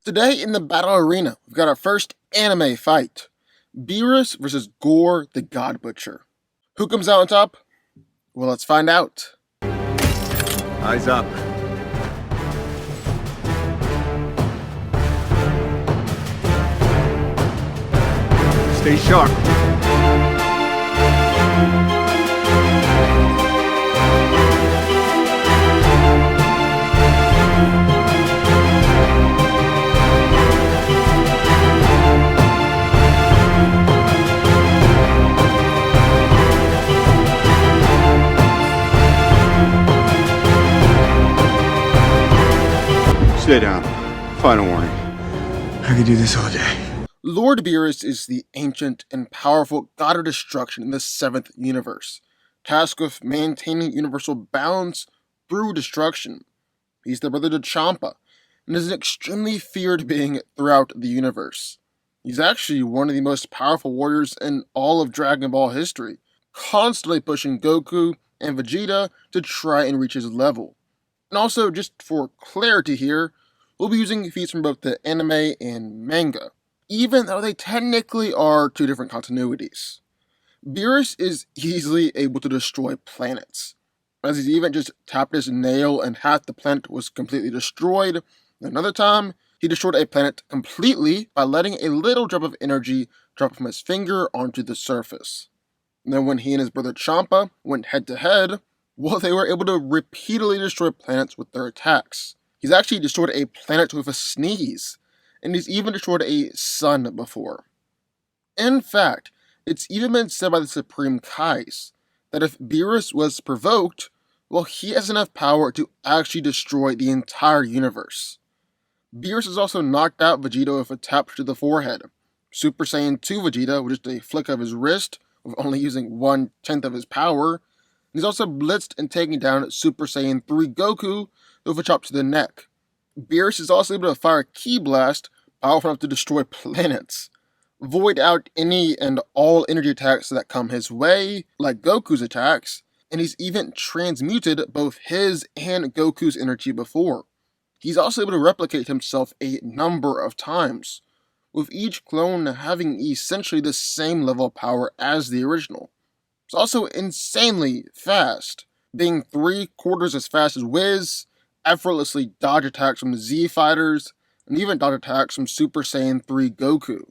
Today in the battle arena, we've got our first anime fight. Beerus versus Gorr the God Butcher. Who comes out on top? Well, let's find out. Eyes up. Stay sharp. Stay down. Final warning. I could do this all day. Lord Beerus is the ancient and powerful god of destruction in the 7th universe, tasked with maintaining universal balance through destruction. He's the brother to Champa, and is an extremely feared being throughout the universe. He's actually one of the most powerful warriors in all of Dragon Ball history, constantly pushing Goku and Vegeta to try and reach his level. And also, just for clarity here, we'll be using feats from both the anime and manga, even though they technically are two different continuities. Beerus is easily able to destroy planets, as he's even just tapped his nail and half the planet was completely destroyed. Another time, he destroyed a planet completely by letting a little drop of energy drop from his finger onto the surface. And then when he and his brother Champa went head to head, well, they were able to repeatedly destroy planets with their attacks. He's actually destroyed a planet with a sneeze, and he's even destroyed a sun before. In fact, it's even been said by the Supreme Kais that if Beerus was provoked, well, he has enough power to actually destroy the entire universe. Beerus has also knocked out Vegeta with a tap to the forehead, Super Saiyan 2 Vegeta with just a flick of his wrist, with only using 1/10 of his power. He's also blitzed and taken down Super Saiyan 3 Goku with a chop to the neck. Beerus is also able to fire a Ki Blast, powerful enough to destroy planets, void out any and all energy attacks that come his way, like Goku's attacks, and he's even transmuted both his and Goku's energy before. He's also able to replicate himself a number of times, with each clone having essentially the same level of power as the original. It's also insanely fast, being 3/4 as fast as Whis, effortlessly dodge attacks from Z fighters, and even dodge attacks from Super Saiyan 3 Goku.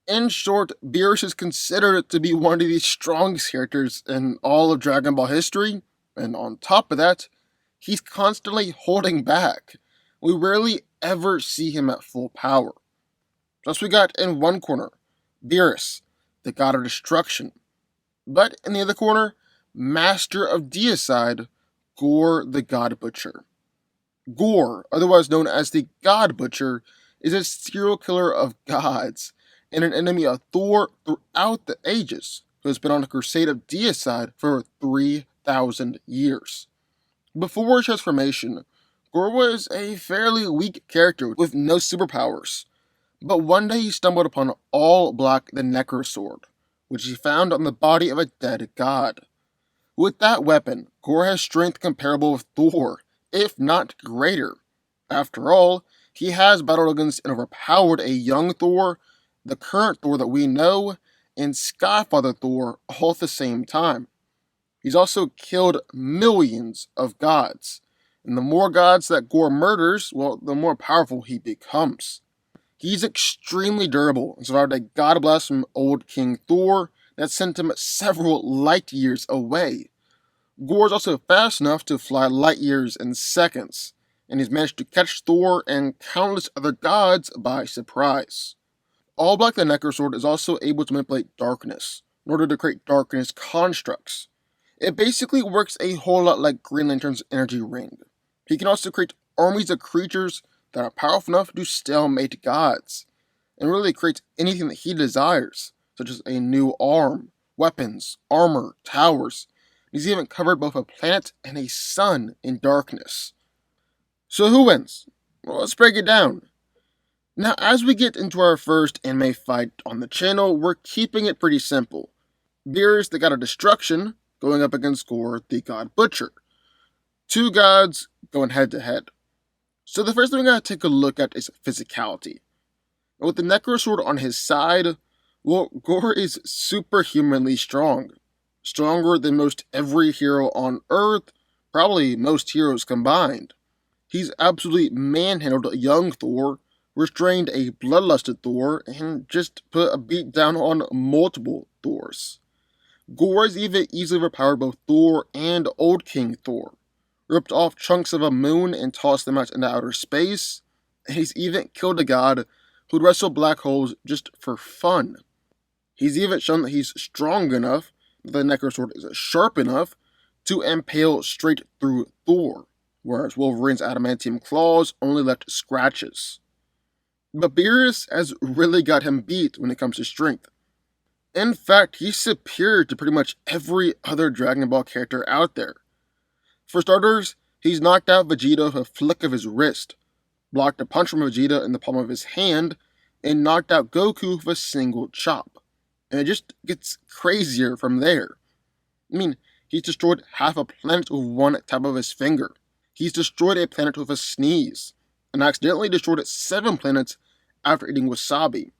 In short, Beerus is considered to be one of the strongest characters in all of Dragon Ball history, and on top of that, he's constantly holding back. We rarely ever see him at full power. Thus we got in one corner, Beerus, the god of destruction. But in the other corner, master of deicide, Gorr the God Butcher. Gorr, otherwise known as the God Butcher, is a serial killer of gods and an enemy of Thor throughout the ages, who has been on a crusade of deicide for 3,000 years. Before his transformation, Gorr was a fairly weak character with no superpowers, but one day he stumbled upon All Black the Necrosword, which he found on the body of a dead god. With that weapon, Gorr has strength comparable with Thor, if not greater. After all, he has battled against and overpowered a young Thor, the current Thor that we know, and Skyfather Thor all at the same time. He's also killed millions of gods, and the more gods that Gorr murders, well, the more powerful he becomes. He's extremely durable and survived a god blast from old King Thor that sent him several light years away. Gorr is also fast enough to fly light years in seconds, and he's managed to catch Thor and countless other gods by surprise. All Black the Necrosword is also able to manipulate darkness in order to create darkness constructs. It basically works a whole lot like Green Lantern's energy ring. He can also create armies of creatures that are powerful enough to stalemate gods, and really create anything that he desires, such as a new arm, weapons, armor, towers. He's even covered both a planet and a sun in darkness. So who wins? Well, let's break it down. Now, as we get into our first anime fight on the channel, we're keeping it pretty simple. Beerus, the god of destruction, going up against Gorr, the god butcher. Two gods going head to head. So the first thing we gotta take a look at is physicality. And with the Necrosword on his side, well, Gorr is superhumanly strong. Stronger than most every hero on Earth, probably most heroes combined. He's absolutely manhandled a young Thor, restrained a bloodlusted Thor, and just put a beat down on multiple Thors. Gorr has even easily overpowered both Thor and Old King Thor, ripped off chunks of a moon and tossed them out into outer space, and he's even killed a god who'd wrestle black holes just for fun. He's even shown that he's strong enough, that the Necrosword is sharp enough, to impale straight through Thor, whereas Wolverine's adamantium claws only left scratches. But Beerus has really got him beat when it comes to strength. In fact, he's superior to pretty much every other Dragon Ball character out there. For starters, he's knocked out Vegeta with a flick of his wrist, blocked a punch from Vegeta in the palm of his hand, and knocked out Goku with a single chop. And it just gets crazier from there. I mean, he's destroyed half a planet with one tap of his finger. He's destroyed a planet with a sneeze, and accidentally destroyed 7 planets after eating wasabi.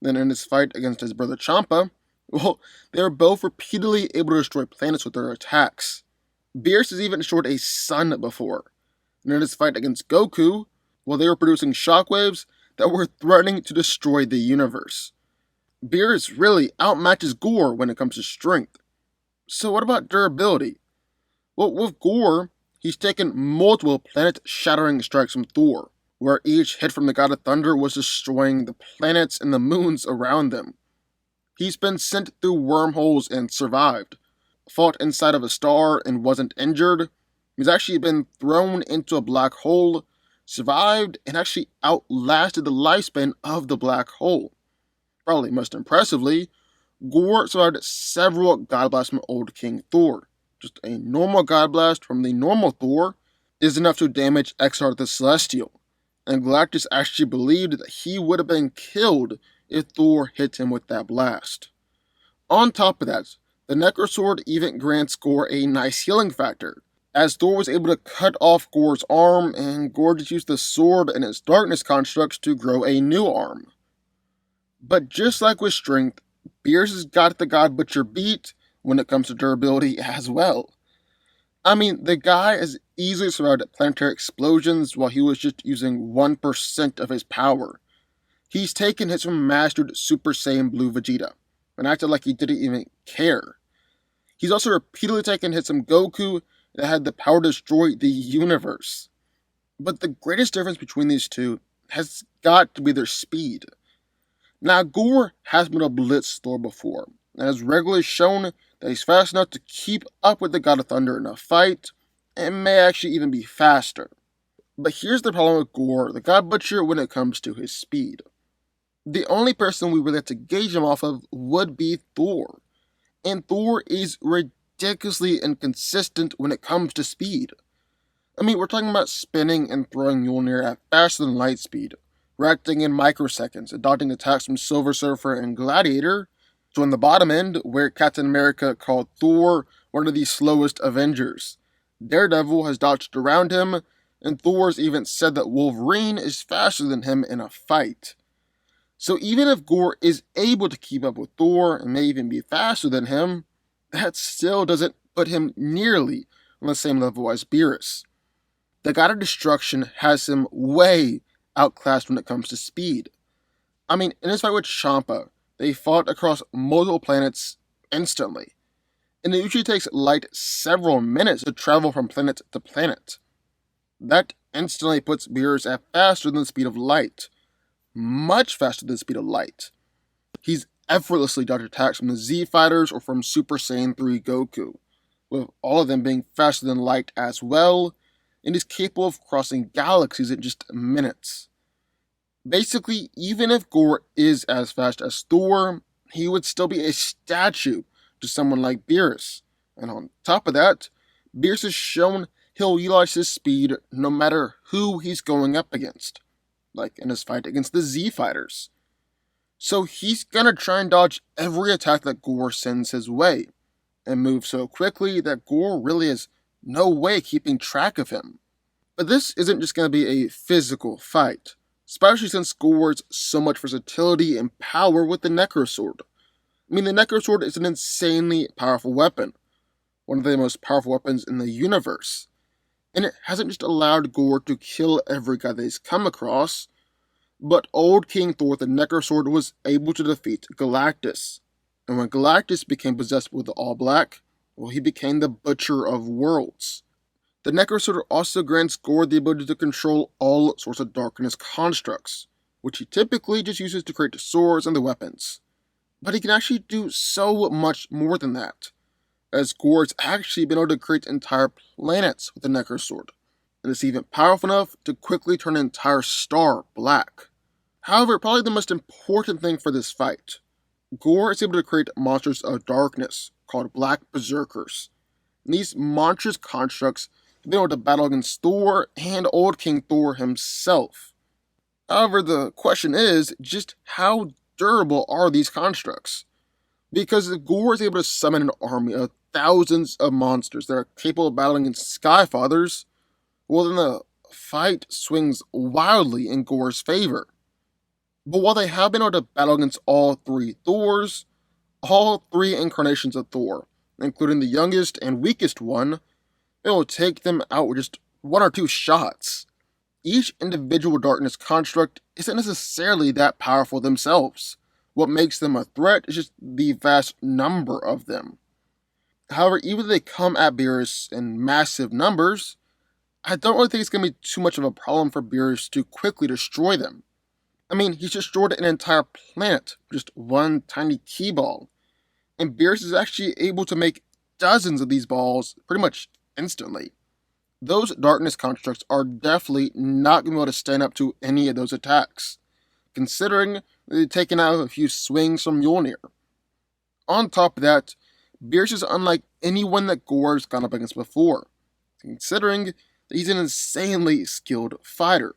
Then in his fight against his brother Champa, well, they were both repeatedly able to destroy planets with their attacks. Beerus has even destroyed a sun before. And in his fight against Goku, well, they were producing shockwaves that were threatening to destroy the universe. Beerus really outmatches Gorr when it comes to strength. So what about durability? Well, with Gorr, he's taken multiple planet-shattering strikes from Thor, where each hit from the God of Thunder was destroying the planets and the moons around them. He's been sent through wormholes and survived, fought inside of a star and wasn't injured. He's actually been thrown into a black hole, survived, and actually outlasted the lifespan of the black hole. Probably most impressively, Gorr survived several God Blasts from Old King Thor. Just a normal God Blast from the normal Thor is enough to damage Exar the Celestial, and Galactus actually believed that he would have been killed if Thor hit him with that blast. On top of that, the Necrosword even grants Gorr a nice healing factor, as Thor was able to cut off Gorr's arm, and Gorr just used the sword and its darkness constructs to grow a new arm. But just like with strength, Beerus has got the God Butcher beat when it comes to durability as well. I mean, the guy has easily survived planetary explosions while he was just using 1% of his power. He's taken hits from mastered Super Saiyan Blue Vegeta, and acted like he didn't even care. He's also repeatedly taken hits from Goku that had the power to destroy the universe. But the greatest difference between these two has got to be their speed. Now, Gorr has been a blitz Thor before, and has regularly shown that he's fast enough to keep up with the God of Thunder in a fight, and may actually even be faster. But here's the problem with Gorr, the God Butcher, when it comes to his speed. The only person we really have to gauge him off of would be Thor. And Thor is ridiculously inconsistent when it comes to speed. I mean, we're talking about spinning and throwing Mjolnir at faster than light speed, reacting in microseconds, and dodging attacks from Silver Surfer and Gladiator. So on the bottom end, where Captain America called Thor one of the slowest Avengers, Daredevil has dodged around him, and Thor's even said that Wolverine is faster than him in a fight. So even if Gorr is able to keep up with Thor and may even be faster than him, that still doesn't put him nearly on the same level as Beerus. The God of Destruction has him way outclassed when it comes to speed. I mean, in his fight with Champa, they fought across multiple planets instantly, and it usually takes light several minutes to travel from planet to planet. That instantly puts Beerus at faster than the speed of light. Much faster than the speed of light. He's effortlessly dodged attacks from the Z Fighters or from Super Saiyan 3 Goku, with all of them being faster than light as well, and is capable of crossing galaxies in just minutes. Basically, even if Gorr is as fast as Thor, he would still be a statue to someone like Beerus. And on top of that, Beerus has shown he'll utilize his speed no matter who he's going up against, like in his fight against the Z Fighters. So he's gonna try and dodge every attack that Gorr sends his way, and move so quickly that Gorr really has no way keeping track of him. But this isn't just going to be a physical fight, especially since Gorr has so much versatility and power with the Necrosword. I mean, the Necrosword is an insanely powerful weapon, one of the most powerful weapons in the universe. And it hasn't just allowed Gorr to kill every guy that he's come across, but old King Thor with the Necrosword was able to defeat Galactus. And when Galactus became possessed with the All Black, well, he became the Butcher of Worlds. The Necrosword also grants Gorr the ability to control all sorts of darkness constructs, which he typically just uses to create the swords and the weapons. But he can actually do so much more than that, as Gorr has actually been able to create entire planets with the Necrosword, and it's even powerful enough to quickly turn an entire star black. However, probably the most important thing for this fight, Gorr is able to create monsters of darkness called Black Berserkers. And these monstrous constructs have been able to battle against Thor and Old King Thor himself. However, the question is just how durable are these constructs? Because if Gorr is able to summon an army of thousands of monsters that are capable of battling against Skyfathers, well then the fight swings wildly in Gorr's favor. But while they have been able to battle against all three Thors, all three incarnations of Thor, including the youngest and weakest one, it will take them out with just one or two shots. Each individual darkness construct isn't necessarily that powerful themselves. What makes them a threat is just the vast number of them. However, even if they come at Beerus in massive numbers, I don't really think it's going to be too much of a problem for Beerus to quickly destroy them. I mean, he's destroyed an entire planet with just one tiny key ball, and Beerus is actually able to make dozens of these balls pretty much instantly. Those darkness constructs are definitely not going to be able to stand up to any of those attacks, considering they've taken out a few swings from Mjolnir. On top of that, Beerus is unlike anyone that Gorr has gone up against before, considering that he's an insanely skilled fighter.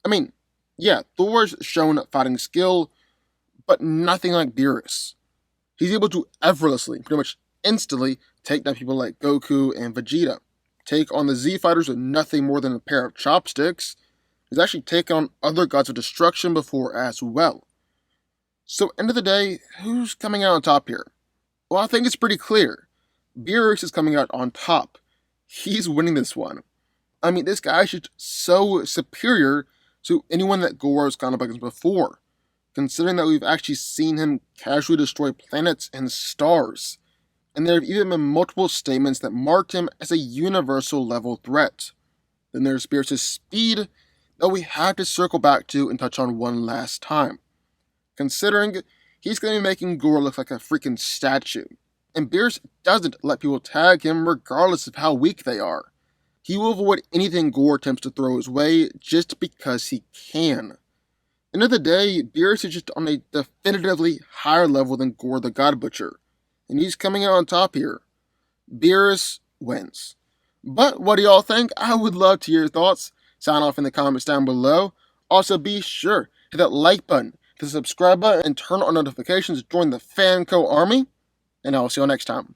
I mean, yeah, Thor's shown fighting skill, but nothing like Beerus. He's able to effortlessly, pretty much instantly, take down people like Goku and Vegeta, take on the Z Fighters with nothing more than a pair of chopsticks. He's actually taken on other gods of destruction before as well. So, end of the day, who's coming out on top here? Well, I think it's pretty clear. Beerus is coming out on top. He's winning this one. I mean, this guy is just so superior to anyone that Gorr has gone up against before, considering that we've actually seen him casually destroy planets and stars. And there have even been multiple statements that marked him as a universal level threat. Then there's Beerus' speed that we have to circle back to and touch on one last time, considering he's going to be making Gorr look like a freaking statue. And Beerus doesn't let people tag him regardless of how weak they are. He will avoid anything Gorr attempts to throw his way just because he can. End of the day, Beerus is just on a definitively higher level than Gorr the God Butcher, and he's coming out on top here. Beerus wins. But what do y'all think? I would love to hear your thoughts. Sound off in the comments down below. Also, be sure to hit that like button, hit the subscribe button, and turn on notifications to join the Fanco army. And I'll see you all next time.